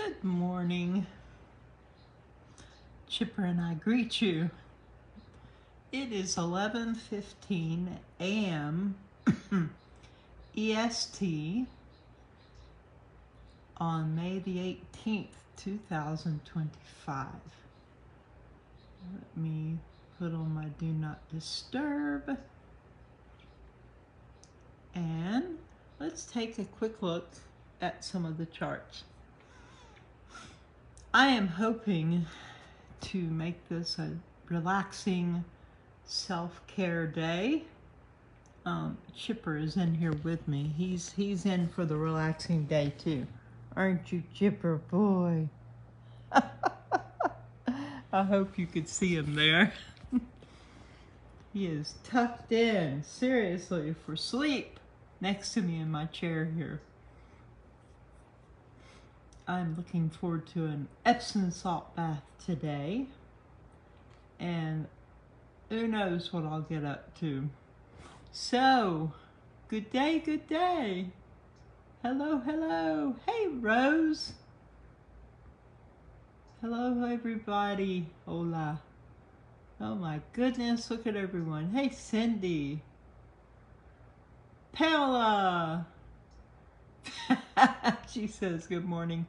Good morning. Chipper and I greet you. It is 11:15 a.m. EST on May the 18th, 2025. Let me put on my do not disturb. And let's take a quick look at some of the charts. I am hoping to make this a relaxing self-care day. Chipper is in here with me. He's in for the relaxing day too. Aren't you, Chipper boy? I hope you could see him there. He is tucked in, seriously, for sleep next to me in my chair here. I'm looking forward to an Epsom salt bath today. And who knows what I'll get up to. So, good day, good day. Hello, hello. Hey, Rose. Hello, everybody. Hola. Oh my goodness, look at everyone. Hey, Cindy. Pamela. She says, good morning.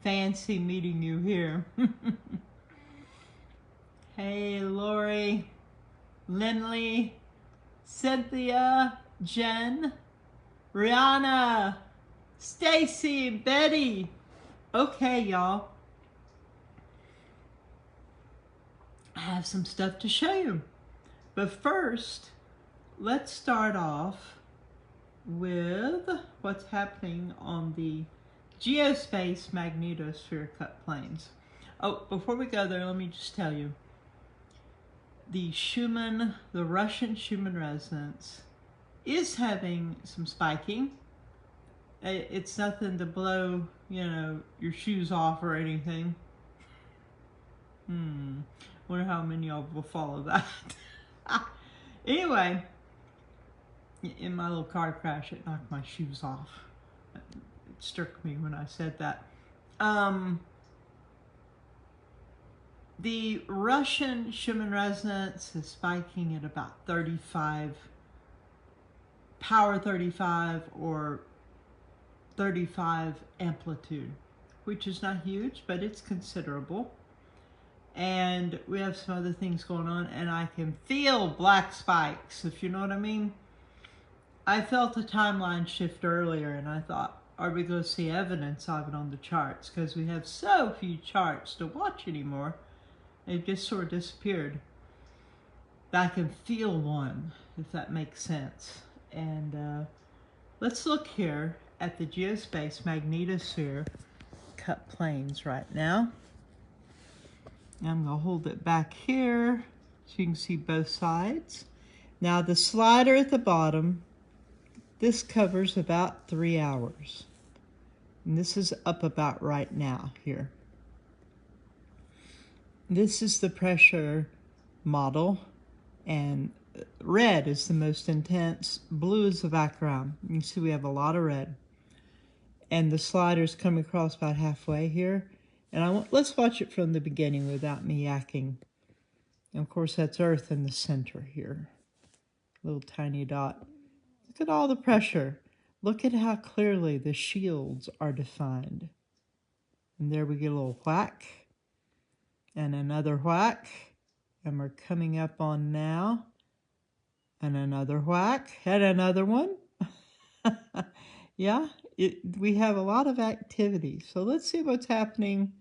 Fancy meeting you here. Hey, Lori. Lindley. Cynthia. Jen. Rihanna. Stacy. Betty. Okay, y'all. I have some stuff to show you. But first, let's start off with what's happening on the geospace magnetosphere cut planes. Oh, before we go there, let me just tell you. The Russian Schumann resonance is having some spiking. It's nothing to blow, your shoes off or anything. Wonder how many of you will follow that. Anyway, in my little car crash, it knocked my shoes off. It struck me when I said that. The Russian Schumann resonance is spiking at about 35, power 35 or 35 amplitude, which is not huge, but it's considerable. And we have some other things going on, and I can feel black spikes, if you know what I mean. I felt a timeline shift earlier, and I thought, are we going to see evidence of it on the charts? Because we have so few charts to watch anymore. They've just sort of disappeared. But I can feel one, if that makes sense. And let's look here at the geospace magnetosphere cut planes right now. I'm going to hold it back here so you can see both sides. Now the slider at the bottom, this covers about 3 hours. And this is up about right now here. This is the pressure model, and red is the most intense, blue is the background. You can see we have a lot of red. And the slider's coming across about halfway here. And let's watch it from the beginning without me yakking. And of course, that's Earth in the center here. Little tiny dot. Look at all the pressure. Look at how clearly the shields are defined. And there we get a little whack. And another whack. And we're coming up on now. And another whack. And another one. Yeah, we have a lot of activity. So let's see what's happening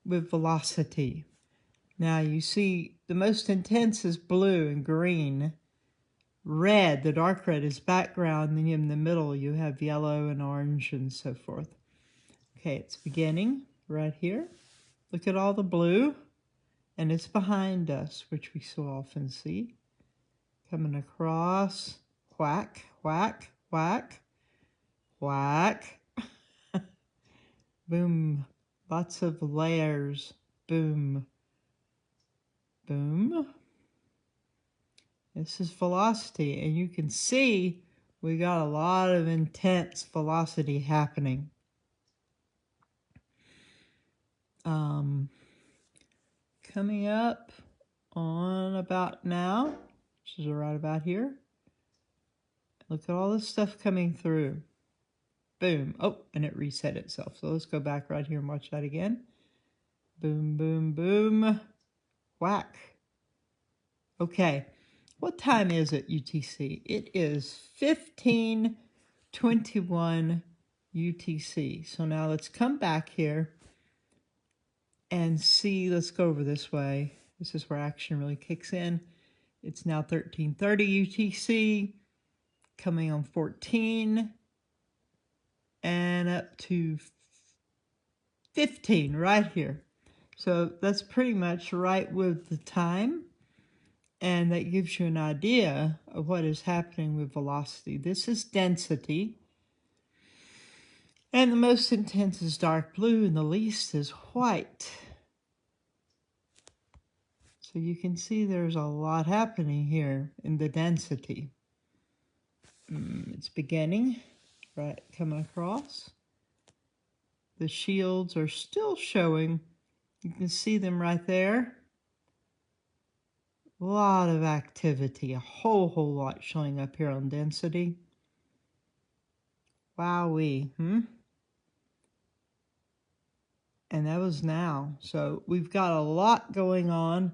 with velocity. Now you see the most intense is blue and green. Red, the dark red, is background, and in the middle you have yellow and orange and so forth. Okay, it's beginning right here. Look at all the blue, and it's behind us, which we so often see. Coming across, whack, whack, whack, whack. Boom. Lots of layers. Boom. Boom. This is velocity, and you can see we got a lot of intense velocity happening. Coming up on about now, which is right about here. Look at all this stuff coming through. Boom. Oh, and it reset itself. So let's go back right here and watch that again. Boom, boom, boom. Whack. Okay. What time is it, UTC? It is 15:21 UTC. So now let's come back here and see. Let's go over this way. This is where action really kicks in. It's now 13:30 UTC, coming on 14 and up to 15 right here. So that's pretty much right with the time, and that gives you an idea of what is happening with velocity. This is density, and the most intense is dark blue and the least is white. So you can see there's a lot happening here in the density. It's beginning, right, coming across. The shields are still showing. You can see them right there. A lot of activity, a whole lot showing up here on density. Wowee, And that was now. So we've got a lot going on.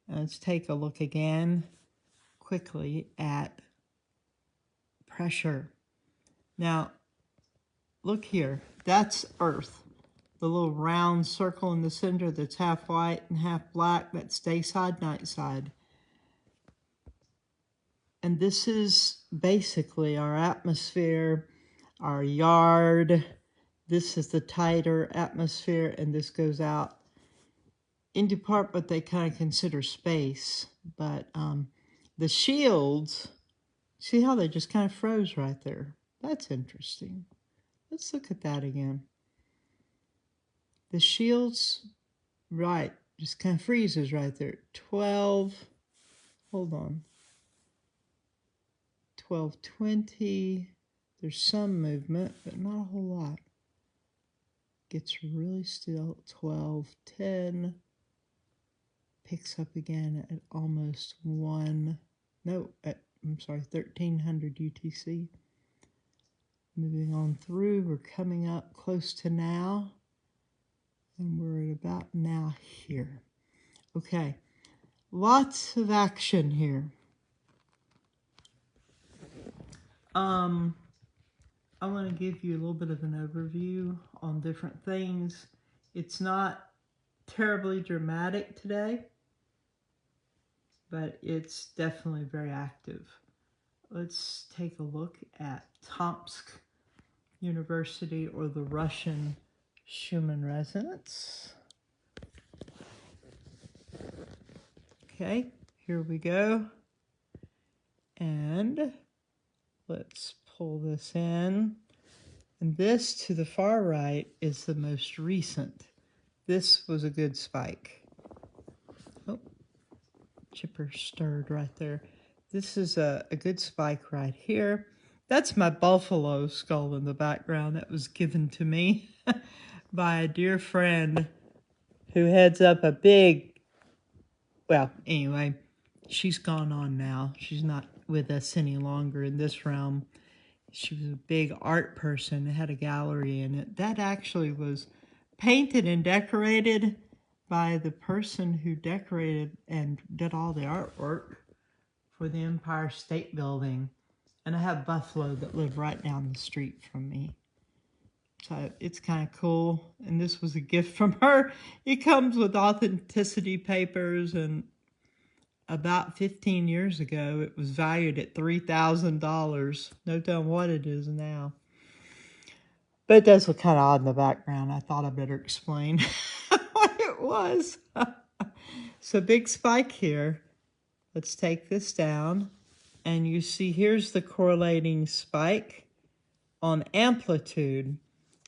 Let's take a look again quickly at pressure. Now, look here. That's Earth. The little round circle in the center that's half white and half black, that's day side, night side. And this is basically our atmosphere, our yard. This is the tighter atmosphere, and this goes out into part what they kind of consider space. But the shields, see how they just kind of froze right there? That's interesting. Let's look at that again. The shields, right, just kind of freezes right there. 12, hold on. 12:20, there's some movement, but not a whole lot. Gets really still. 12:10, picks up again at almost 1, no, I'm sorry, 1300 UTC. Moving on through, we're coming up close to now, and we're at about now here. Okay, lots of action here. I want to give you a little bit of an overview on different things. It's not terribly dramatic today, but it's definitely very active. Let's take a look at Tomsk University, or the Russian Schumann resonance. Okay, here we go. And let's pull this in. And this to the far right is the most recent. This was a good spike. Oh, chipper stirred right there. This is a good spike right here. That's my buffalo skull in the background that was given to me by a dear friend who heads up a big, well, anyway, she's gone on now. She's not with us any longer in this realm. She was a big art person, had a gallery in it. That actually was painted and decorated by the person who decorated and did all the artwork for the Empire State Building. And I have buffalo that live right down the street from me. So it's kind of cool. And this was a gift from her. It comes with authenticity papers, and about 15 years ago, it was valued at $3,000. No telling what it is now. But it does look kind of odd in the background. I thought I better explain what it was. So big spike here. Let's take this down. And you see here's the correlating spike on amplitude.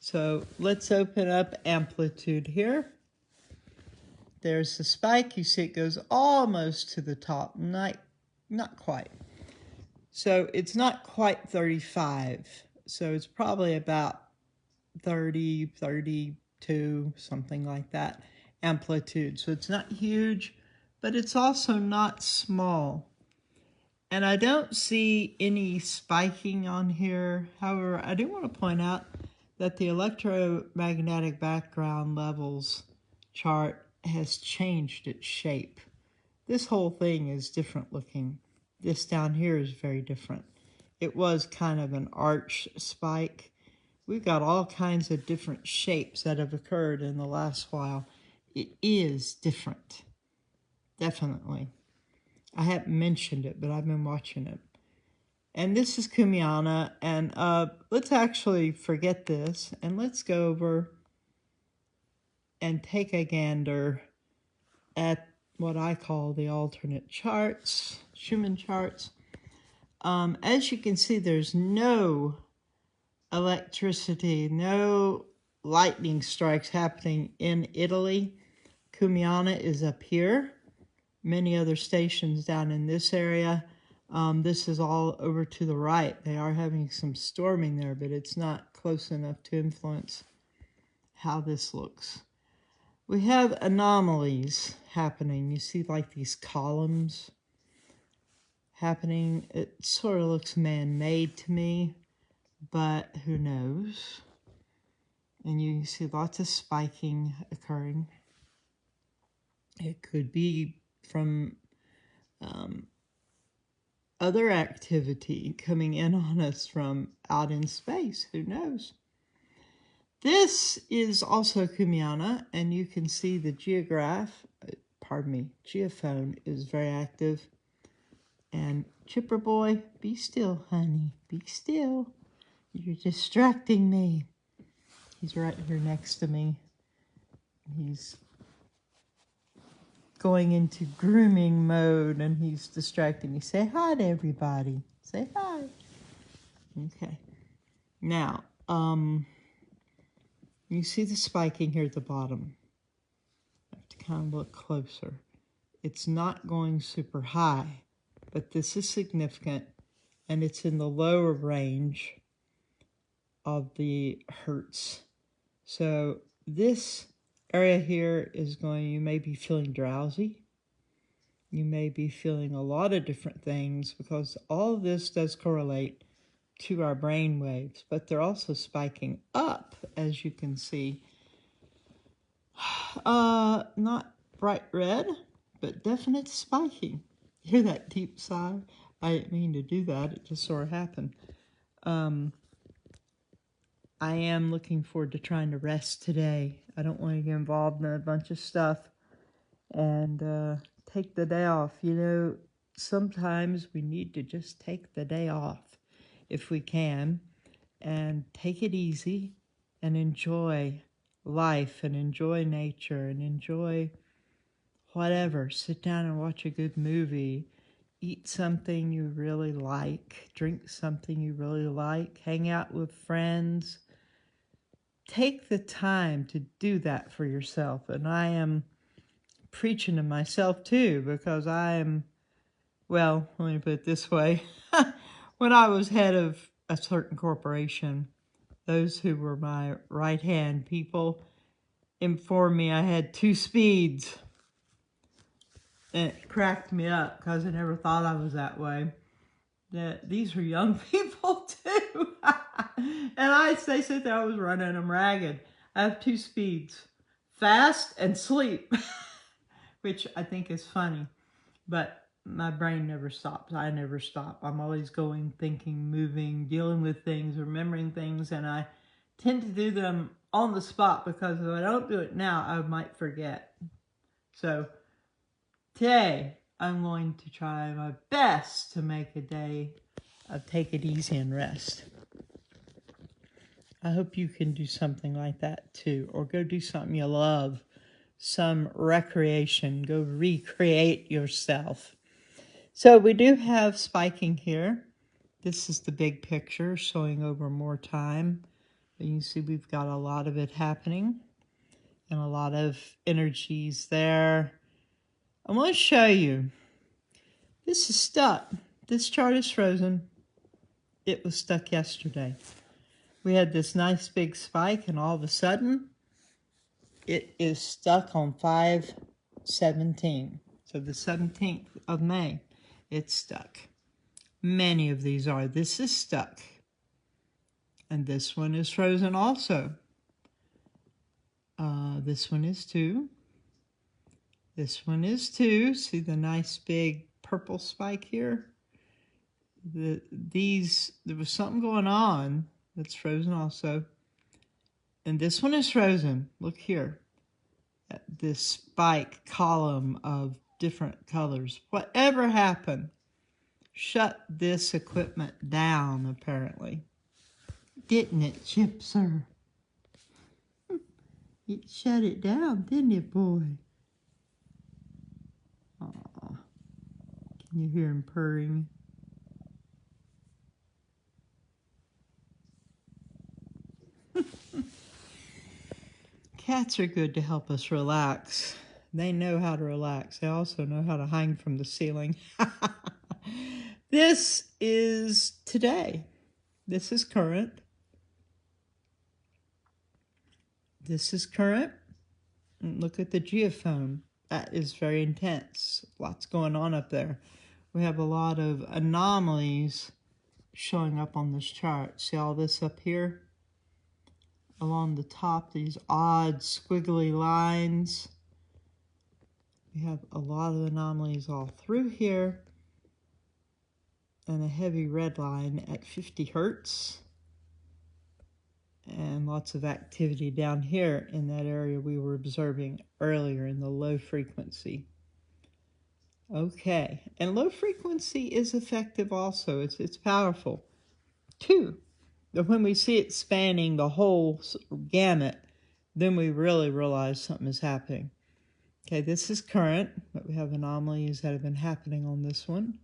So let's open up amplitude here. There's the spike. You see it goes almost to the top. Not quite. So it's not quite 35. So it's probably about 30, 2, something like that, amplitude. So it's not huge, but it's also not small. And I don't see any spiking on here. However, I do want to point out that the electromagnetic background levels chart has changed its shape. This whole thing is different looking. This down here is very different. It was kind of an arch spike. We've got all kinds of different shapes that have occurred in the last while. It is different, definitely. I haven't mentioned it, but I've been watching it. And this is Kumiana, and let's actually forget this, and let's go over and take a gander at what I call the alternate charts, Schumann charts. As you can see, there's no electricity, no lightning strikes happening in Italy. Kumiana is up here. Many other stations down in this area. This is all over to the right. They are having some storming there, but it's not close enough to influence how this looks. We have anomalies happening. You see like these columns happening. It sort of looks man-made to me, but who knows? And you see lots of spiking occurring. It could be from other activity coming in on us from out in space. Who knows? This is also Kumiana, and you can see the geophone is very active. And Chipper Boy, be still, honey, be still. You're distracting me. He's right here next to me. He's going into grooming mode, and he's distracting me. Say hi to everybody. Say hi. Okay. Now, you see the spiking here at the bottom. I have to kind of look closer. It's not going super high, but this is significant, and it's in the lower range of the hertz. So this area here is going, you may be feeling drowsy. You may be feeling a lot of different things because all of this does correlate to our brain waves, but they're also spiking up, as you can see. Not bright red, but definite spiking. Hear that deep sigh? I didn't mean to do that. It just sort of happened. I am looking forward to trying to rest today. I don't want to get involved in a bunch of stuff and take the day off. You know, sometimes we need to just take the day off if we can and take it easy and enjoy life and enjoy nature and enjoy whatever. Sit down and watch a good movie. Eat something you really like. Drink something you really like. Hang out with friends. Take the time to do that for yourself. And I am preaching to myself too, because well, let me put it this way. When I was head of a certain corporation, those who were my right-hand people informed me I had 2 speeds. And it cracked me up because I never thought I was that way. That these were young people too. And they said that I was running them ragged. I have 2 speeds, fast and sleep, which I think is funny. But my brain never stops. I never stop. I'm always going, thinking, moving, dealing with things, remembering things, and I tend to do them on the spot because if I don't do it now, I might forget. So today, I'm going to try my best to make a day of take it easy and rest. I hope you can do something like that too, or go do something you love, some recreation, go recreate yourself. So we do have spiking here. This is the big picture showing over more time. But you can see we've got a lot of it happening and a lot of energies there. I want to show you. This is stuck. This chart is frozen. It was stuck yesterday. We had this nice big spike, and all of a sudden, it is stuck on 5/17. So the 17th of May, it's stuck. Many of these are. This is stuck. And this one is frozen also. This one is too. This one is too. See the nice big purple spike here? There was something going on that's frozen also. And this one is frozen. Look here. This spike column of different colors. Whatever happened? Shut this equipment down, apparently. Didn't it, Chip, sir? It shut it down, didn't it, boy? Aw. Can you hear him purring? Cats are good to help us relax. They know how to relax. They also know how to hang from the ceiling. This is today. This is current. This is current. And look at the geophone. That is very intense. Lots going on up there. We have a lot of anomalies showing up on this chart. See all this up here? Along the top, these odd squiggly lines. We have a lot of anomalies all through here. And a heavy red line at 50 hertz. And lots of activity down here in that area we were observing earlier in the low frequency. Okay, and low frequency is effective also. It's powerful too. But when we see it spanning the whole gamut, then we really realize something is happening. Okay, this is current, but we have anomalies that have been happening on this one.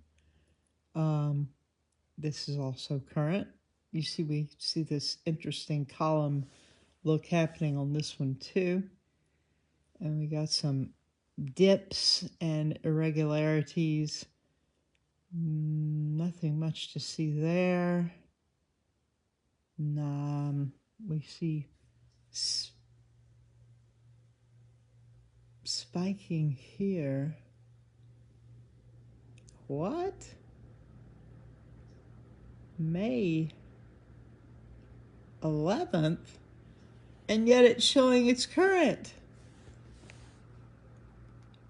This is also current. We see this interesting column look happening on this one too. And we got some dips and irregularities. Nothing much to see there. We see spiking here. What? May 11th, and yet it's showing it's current.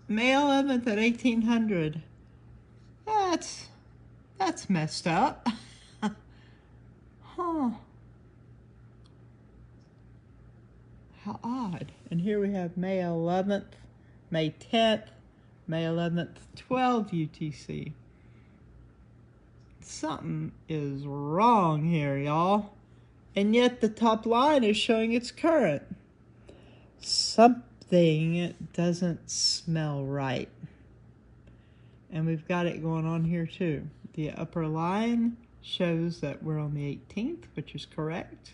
May 11th at 1800. That's messed up. Huh. How odd. And here we have May 11th, May 10th, May 11th, 12 UTC. Something is wrong here, y'all. And yet the top line is showing it's current. Something doesn't smell right. And we've got it going on here too. The upper line shows that we're on the 18th, which is correct.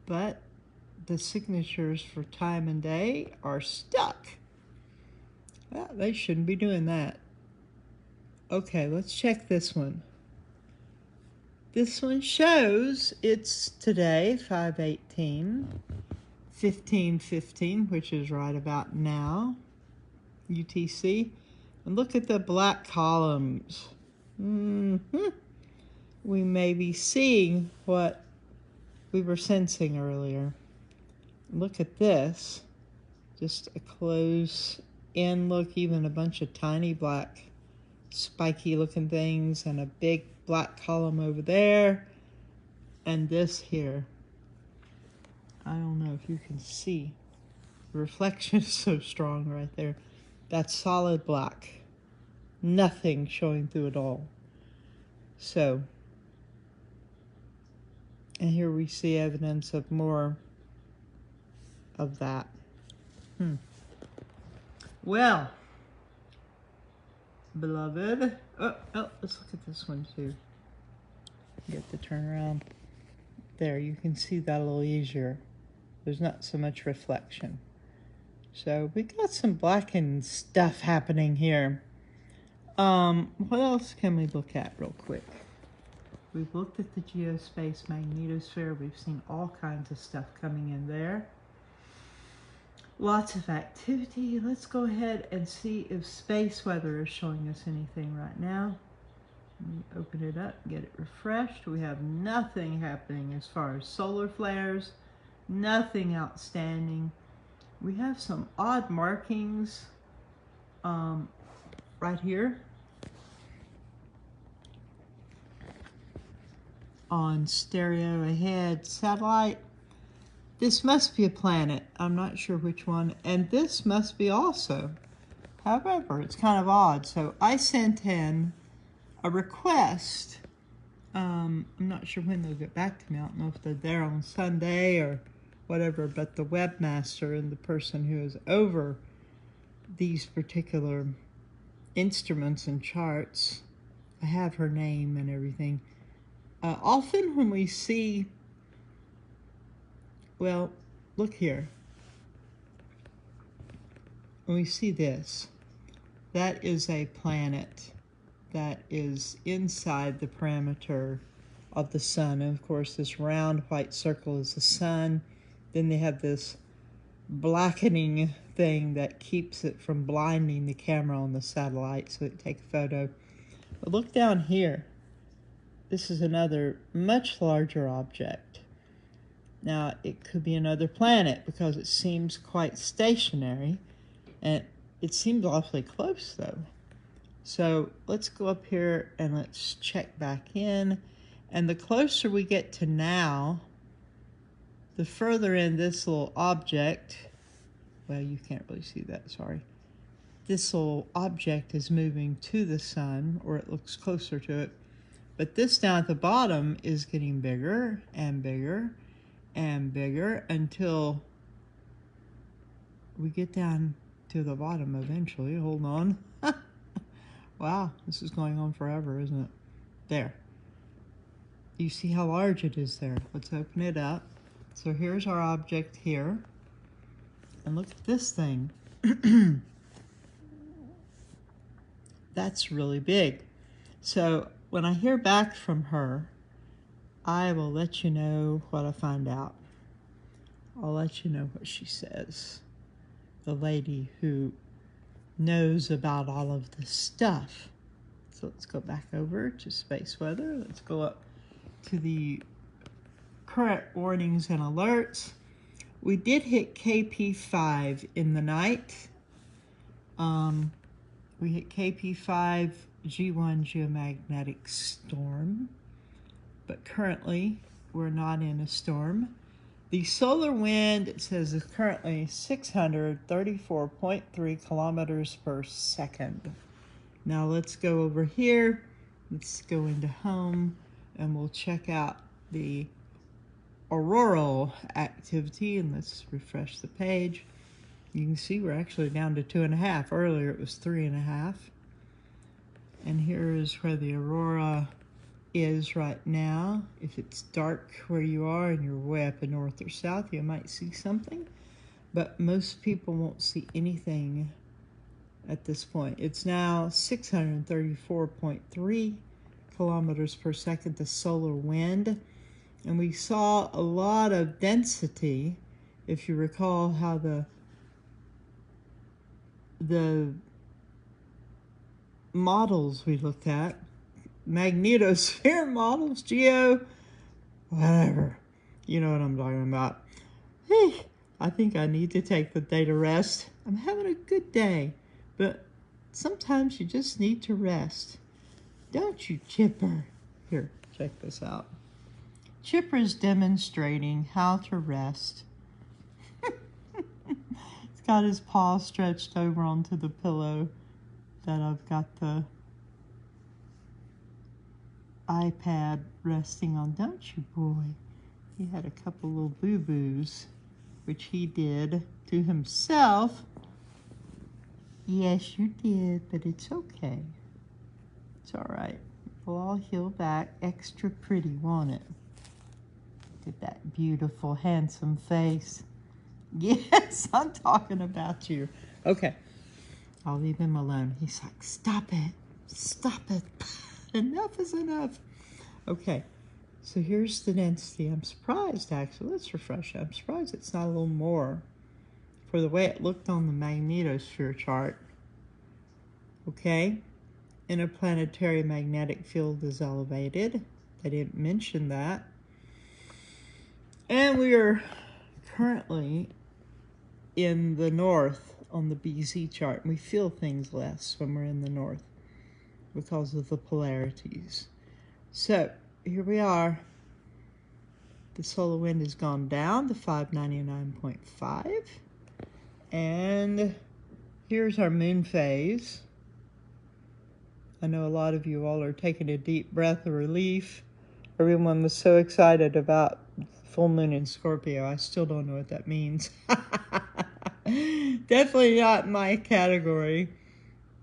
But the signatures for time and day are stuck. Well, they shouldn't be doing that. Okay, let's check this one. This one shows it's today, 5/18, 15:15, which is right about now, UTC. And look at the black columns. We may be seeing what we were sensing earlier. Look at this. Just a close-in look, even a bunch of tiny black spiky looking things and a big black column over there, and this here. I don't know if you can see. The reflection is so strong right there. That's solid black. Nothing showing through it all. So, and here we see evidence of more of that. Well, beloved, oh, let's look at this one too. Get the turnaround. There, you can see that a little easier. There's not so much reflection. So we got some blackened stuff happening here. What else can we look at real quick? We've looked at the geospace magnetosphere. We've seen all kinds of stuff coming in there. Lots of activity. Let's go ahead and see if space weather is showing us anything right now. Let me open it up, get it refreshed. We have nothing happening as far as solar flares, nothing outstanding. We have some odd markings right here on stereo ahead satellite. This must be a planet. I'm not sure which one. And this must be also. However, it's kind of odd. So I sent in a request. I'm not sure when they'll get back to me. I don't know if they're there on Sunday or whatever, but the webmaster and the person who is over these particular instruments and charts, I have her name and everything. Often when we see, well, look here. When we see this, that is a planet that is inside the parameter of the sun. And of course, this round white circle is the sun. Then they have this blackening thing that keeps it from blinding the camera on the satellite so it take a photo. But look down here. This is another much larger object. Now, it could be another planet because it seems quite stationary, and it seems awfully close though. So let's go up here and let's check back in. And the closer we get to now, the further in this little object, well, you can't really see that, sorry. This little object is moving to the sun, or it looks closer to it. But this down at the bottom is getting bigger and bigger and bigger until we get down to the bottom eventually. Hold on. Wow, this is going on forever, isn't it? There. You see how large it is there. Let's open it up. So here's our object here. And look at this thing. That's really big. So when I hear back from her, I will let you know what I find out. I'll let you know what she says. The lady who knows about all of this stuff. So let's go back over to space weather. Let's go up to the current warnings and alerts. We did hit KP5 in the night. We hit KP5 G1 geomagnetic storm, but currently we're not in a storm. The solar wind, it says, is currently 634.3 kilometers per second. Now let's go over here. Let's go into home and we'll check out the auroral activity, and let's refresh the page. You can see we're actually down to 2.5. Earlier it was 3.5. And here is where the aurora is right now. If it's dark where you are and you're way up in north or south, you might see something, but most people won't see anything at this point. It's now 634.3 kilometers per second, the solar wind. And we saw a lot of density, if you recall how the models we looked at, magnetosphere models, whatever. You know what I'm talking about. Hey, I think I need to take the day to rest. I'm having a good day, but sometimes you just need to rest. Don't you, Chipper? Here, check this out. Chipper's demonstrating how to rest. He's got his paw stretched over onto the pillow that I've got the iPad resting on. Don't you, boy? He had a couple little boo-boos, which he did to himself. Yes, you did, but it's okay. It's all right. We'll all heal back extra pretty, won't it? Look at that beautiful, handsome face. Yes, I'm talking about you. Okay, I'll leave him alone. He's like, stop it. Stop it. Enough is enough. Okay, so here's the density. I'm surprised, actually. Let's refresh it. I'm surprised it's not a little more for the way it looked on the magnetosphere chart. Okay, interplanetary magnetic field is elevated. I didn't mention that. And we are currently in the north on the BZ chart. We feel things less when we're in the north because of the polarities. So here we are. The solar wind has gone down to 599.5. And here's our moon phase. I know a lot of you all are taking a deep breath of relief. Everyone was so excited about full moon in Scorpio. I still don't know what that means. Definitely not my category.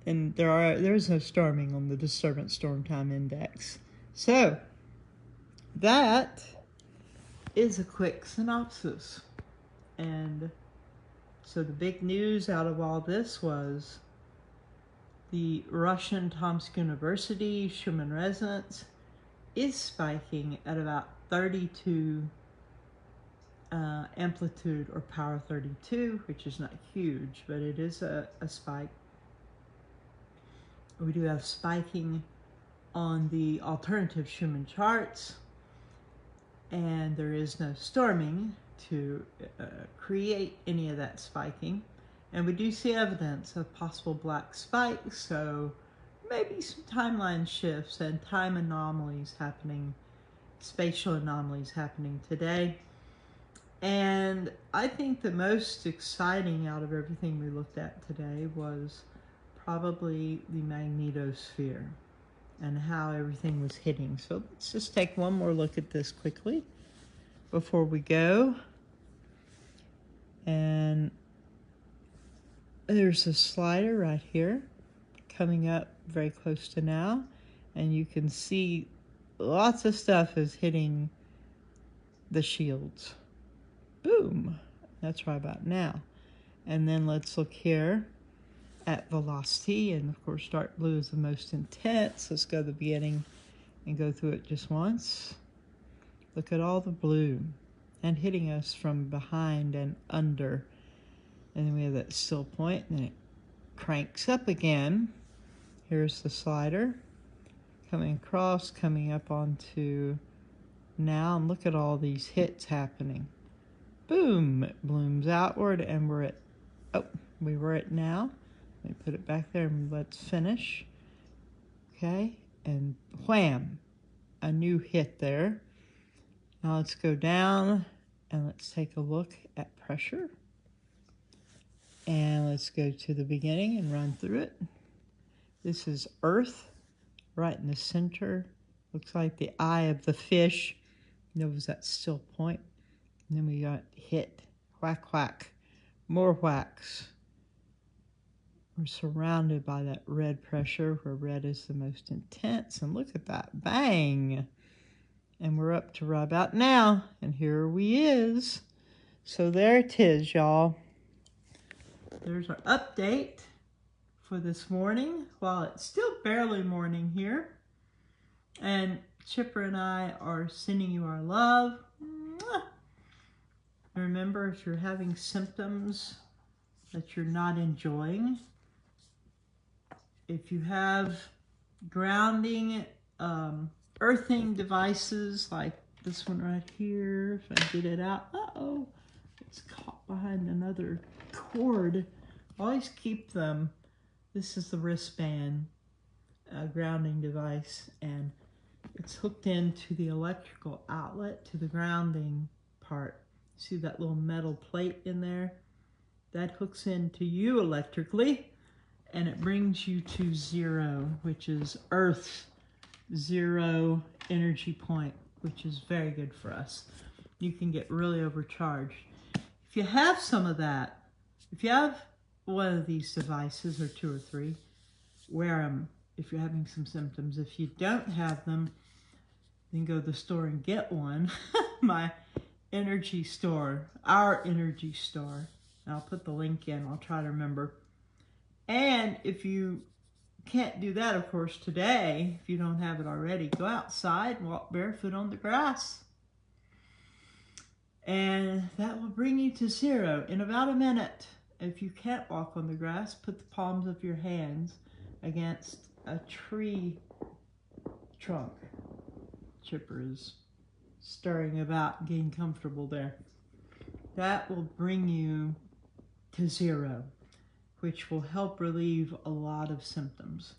And there's no storming on the disturbance storm time index. So that is a quick synopsis. And so the big news out of all this was the Russian Tomsk University Schumann resonance is spiking at about 32 amplitude or power 32, which is not huge, but it is a spike. We do have spiking on the alternative Schumann charts, and there is no storming to create any of that spiking. And we do see evidence of possible black spikes, so maybe some timeline shifts and time anomalies happening, spatial anomalies happening today. And I think the most exciting out of everything we looked at today was probably the magnetosphere and how everything was hitting. So let's just take one more look at this quickly before we go. And there's a slider right here coming up very close to now, and you can see lots of stuff is hitting the shields. Boom, that's right about now. And then let's look here at velocity, and of course dark blue is the most intense. Let's go to the beginning and go through it just once. Look at all the blue and hitting us from behind and under. And then we have that still point, and then it cranks up again. Here's the slider coming across, coming up onto now, and look at all these hits happening. Boom, it blooms outward, and we're at, we were at now. Let me put it back there and let's finish. Okay, and wham, a new hit there. Now let's go down and let's take a look at pressure. And let's go to the beginning and run through it. This is Earth, right in the center. Looks like the eye of the fish. There was that still point. And then we got hit, whack, whack, more whacks. We're surrounded by that red pressure, where red is the most intense. And look at that, bang. And we're up to right about now, and here we is. So there it is, y'all. There's our update for this morning, while it's still barely morning here. And Chipper and I are sending you our love. Mwah. Remember, if you're having symptoms that you're not enjoying, if you have grounding, earthing devices like this one right here, if I get it out, uh-oh, it's caught behind another cord. Always keep them. This is the wristband grounding device, and it's hooked into the electrical outlet to the grounding part. See that little metal plate in there? That hooks into you electrically, and it brings you to zero, which is Earth's zero energy point, which is very good for us. You can get really overcharged. If you have some of that, if you have one of these devices, or two or three, wear them if you're having some symptoms. If you don't have them, then go to the store and get one. My energy store, our energy store. And I'll put the link in. I'll try to remember. And if you can't do that, of course, today, if you don't have it already, go outside and walk barefoot on the grass. And that will bring you to zero in about a minute. If you can't walk on the grass, put the palms of your hands against a tree trunk. Chipper is stirring about, getting comfortable there. That will bring you to 0, which will help relieve a lot of symptoms.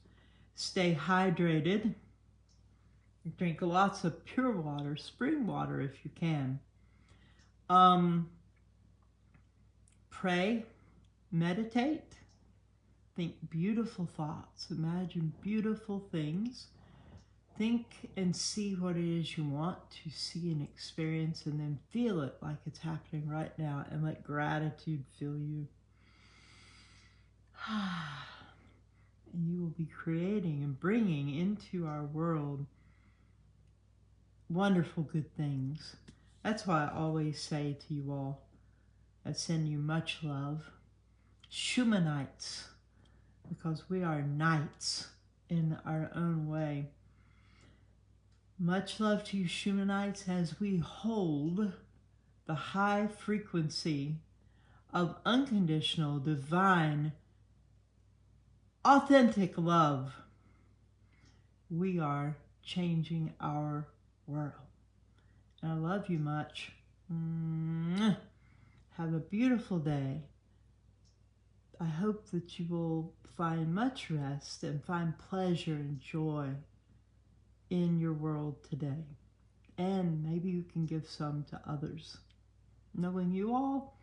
Stay hydrated. Drink lots of pure water, spring water if you can. Pray, meditate, think beautiful thoughts, imagine beautiful things. Think and see what it is you want to see and experience, and then feel it like it's happening right now, and let gratitude fill you. And you will be creating and bringing into our world wonderful good things. That's why I always say to you all, I send you much love. Schumannites, because we are knights in our own way. Much love to you, Schumannites, as we hold the high frequency of unconditional, divine, authentic love. We are changing our world. And I love you much. Have a beautiful day. I hope that you will find much rest and find pleasure and joy in your world today. And maybe you can give some to others. Knowing you all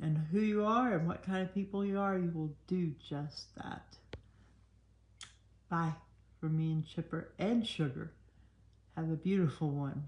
and who you are and what kind of people you are, you will do just that. Bye from me and Chipper and Sugar. Have a beautiful one.